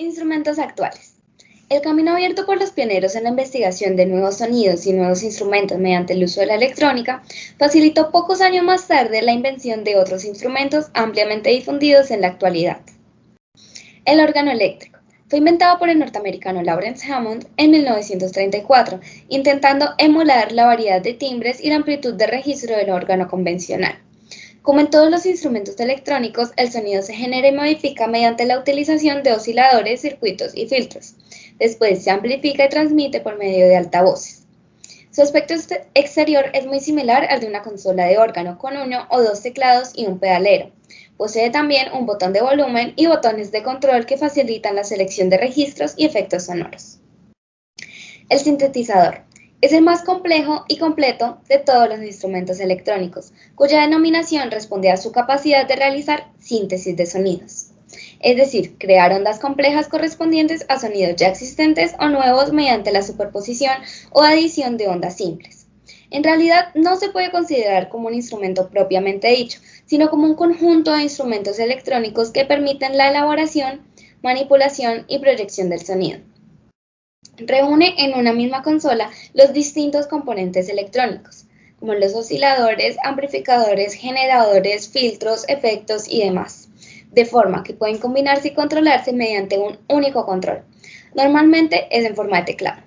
Instrumentos actuales. El camino abierto por los pioneros en la investigación de nuevos sonidos y nuevos instrumentos mediante el uso de la electrónica facilitó pocos años más tarde la invención de otros instrumentos ampliamente difundidos en la actualidad. El órgano eléctrico fue inventado por el norteamericano Lawrence Hammond en 1934, intentando emular la variedad de timbres y la amplitud de registro del órgano convencional. Como en todos los instrumentos electrónicos, el sonido se genera y modifica mediante la utilización de osciladores, circuitos y filtros. Después se amplifica y transmite por medio de altavoces. Su aspecto exterior es muy similar al de una consola de órgano, con uno o dos teclados y un pedalero. Posee también un botón de volumen y botones de control que facilitan la selección de registros y efectos sonoros. El sintetizador es el más complejo y completo de todos los instrumentos electrónicos, cuya denominación responde a su capacidad de realizar síntesis de sonidos, es decir, crear ondas complejas correspondientes a sonidos ya existentes o nuevos mediante la superposición o adición de ondas simples. En realidad no se puede considerar como un instrumento propiamente dicho, sino como un conjunto de instrumentos electrónicos que permiten la elaboración, manipulación y proyección del sonido. Reúne en una misma consola los distintos componentes electrónicos, como los osciladores, amplificadores, generadores, filtros, efectos y demás, de forma que pueden combinarse y controlarse mediante un único control. Normalmente es en forma de teclado.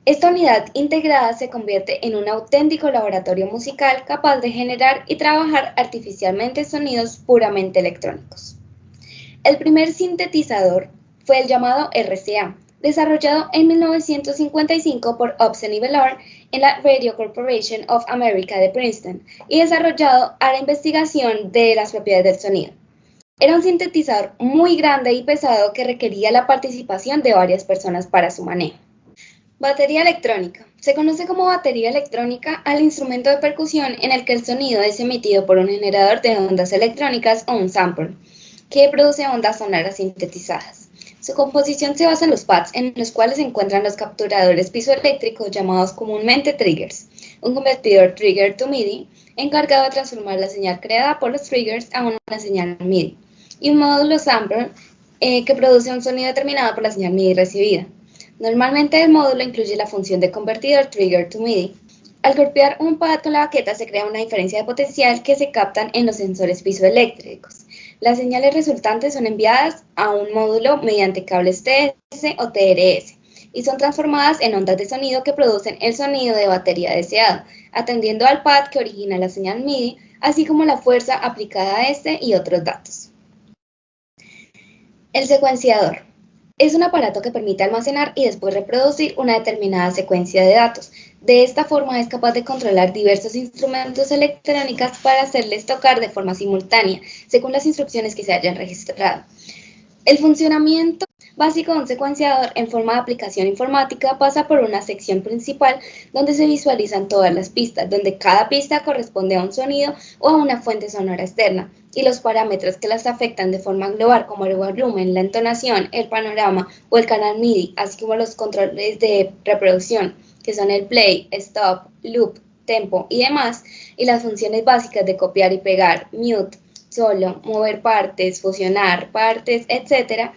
Esta unidad integrada se convierte en un auténtico laboratorio musical capaz de generar y trabajar artificialmente sonidos puramente electrónicos. El primer sintetizador fue el llamado RCA, desarrollado en 1955 por Hobson y Ballard en la Radio Corporation of America de Princeton y desarrollado a la investigación de las propiedades del sonido. Era un sintetizador muy grande y pesado que requería la participación de varias personas para su manejo. Batería electrónica. Se conoce como batería electrónica al instrumento de percusión en el que el sonido es emitido por un generador de ondas electrónicas o un sampler, que produce ondas sonoras sintetizadas. Su composición se basa en los pads, en los cuales se encuentran los capturadores piezoeléctricos llamados comúnmente triggers, un convertidor trigger to MIDI encargado de transformar la señal creada por los triggers a una señal MIDI, y un módulo sampler que produce un sonido determinado por la señal MIDI recibida. Normalmente el módulo incluye la función de convertidor trigger to MIDI. Al golpear un pad con la baqueta se crea una diferencia de potencial que se captan en los sensores piezoeléctricos. Las señales resultantes son enviadas a un módulo mediante cables TS o TRS y son transformadas en ondas de sonido que producen el sonido de batería deseado, atendiendo al pad que origina la señal MIDI, así como la fuerza aplicada a este y otros datos. El secuenciador es un aparato que permite almacenar y después reproducir una determinada secuencia de datos. De esta forma es capaz de controlar diversos instrumentos electrónicos para hacerles tocar de forma simultánea, según las instrucciones que se hayan registrado. El funcionamiento básico de un secuenciador en forma de aplicación informática pasa por una sección principal donde se visualizan todas las pistas, donde cada pista corresponde a un sonido o a una fuente sonora externa, y los parámetros que las afectan de forma global, como el volumen, la entonación, el panorama o el canal MIDI, así como los controles de reproducción, que son el play, stop, loop, tempo y demás, y las funciones básicas de copiar y pegar, mute, solo, mover partes, fusionar partes, etc.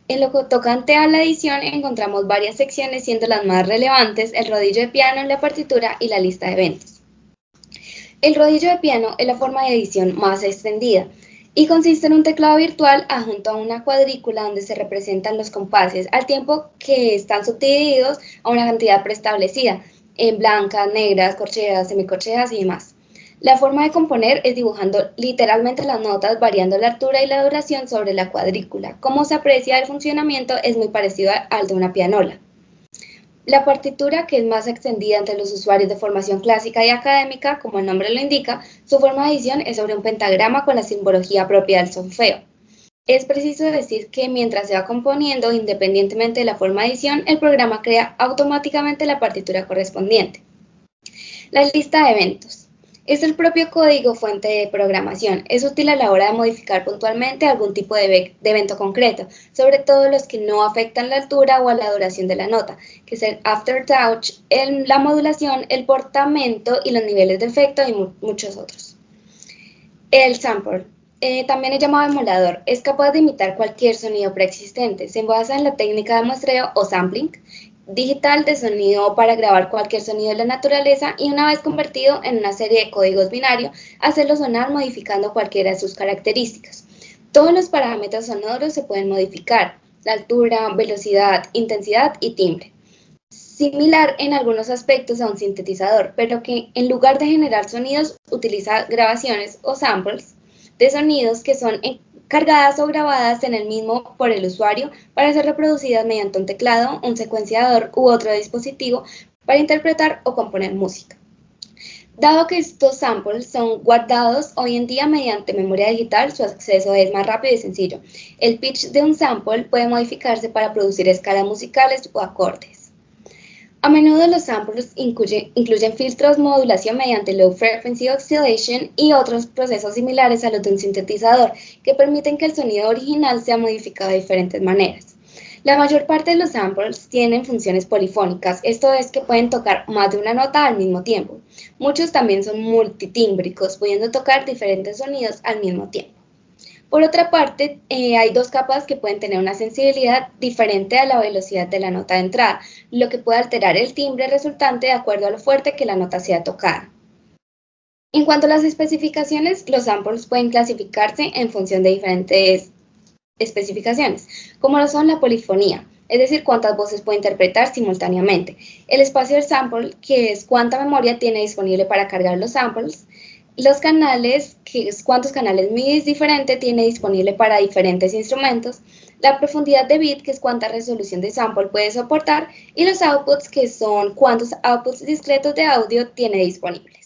En lo tocante a la edición encontramos varias secciones, siendo las más relevantes el rodillo de piano, la partitura y la lista de eventos. El rodillo de piano es la forma de edición más extendida y consiste en un teclado virtual adjunto a una cuadrícula donde se representan los compases al tiempo que están subdivididos a una cantidad preestablecida en blancas, negras, corcheas, semicorcheas y demás. La forma de componer es dibujando literalmente las notas, variando la altura y la duración sobre la cuadrícula. Como se aprecia, el funcionamiento es muy parecido al de una pianola. La partitura, que es más extendida entre los usuarios de formación clásica y académica, como el nombre lo indica, su forma de edición es sobre un pentagrama con la simbología propia del solfeo. Es preciso decir que mientras se va componiendo, independientemente de la forma de edición, el programa crea automáticamente la partitura correspondiente. La lista de eventos. Es el propio código fuente de programación. Es útil a la hora de modificar puntualmente algún tipo de evento concreto, sobre todo los que no afectan la altura o a la duración de la nota, que es el aftertouch, la modulación, el portamento y los niveles de efecto y muchos otros. El sampler También es llamado emulador. Es capaz de imitar cualquier sonido preexistente. Se basa en la técnica de muestreo o sampling digital de sonido para grabar cualquier sonido de la naturaleza y una vez convertido en una serie de códigos binarios, hacerlo sonar modificando cualquiera de sus características. Todos los parámetros sonoros se pueden modificar: la altura, velocidad, intensidad y timbre. Similar en algunos aspectos a un sintetizador, pero que en lugar de generar sonidos utiliza grabaciones o samples de sonidos que son cargadas o grabadas en el mismo por el usuario para ser reproducidas mediante un teclado, un secuenciador u otro dispositivo para interpretar o componer música. Dado que estos samples son guardados hoy en día mediante memoria digital, su acceso es más rápido y sencillo. El pitch de un sample puede modificarse para producir escalas musicales o acordes. A menudo los samples incluyen filtros, modulación mediante Low Frequency Oscillation y otros procesos similares a los de un sintetizador que permiten que el sonido original sea modificado de diferentes maneras. La mayor parte de los samples tienen funciones polifónicas, esto es que pueden tocar más de una nota al mismo tiempo. Muchos también son multitímbricos, pudiendo tocar diferentes sonidos al mismo tiempo. Por otra parte, hay dos capas que pueden tener una sensibilidad diferente a la velocidad de la nota de entrada, lo que puede alterar el timbre resultante de acuerdo a lo fuerte que la nota sea tocada. En cuanto a las especificaciones, los samples pueden clasificarse en función de diferentes especificaciones, como lo son la polifonía, es decir, cuántas voces puede interpretar simultáneamente, el espacio del sample, que es cuánta memoria tiene disponible para cargar los samples, los canales, que es cuántos canales MIDI diferentes tiene disponible para diferentes instrumentos, la profundidad de bit, que es cuánta resolución de sample puede soportar, y los outputs, que son cuántos outputs discretos de audio tiene disponible.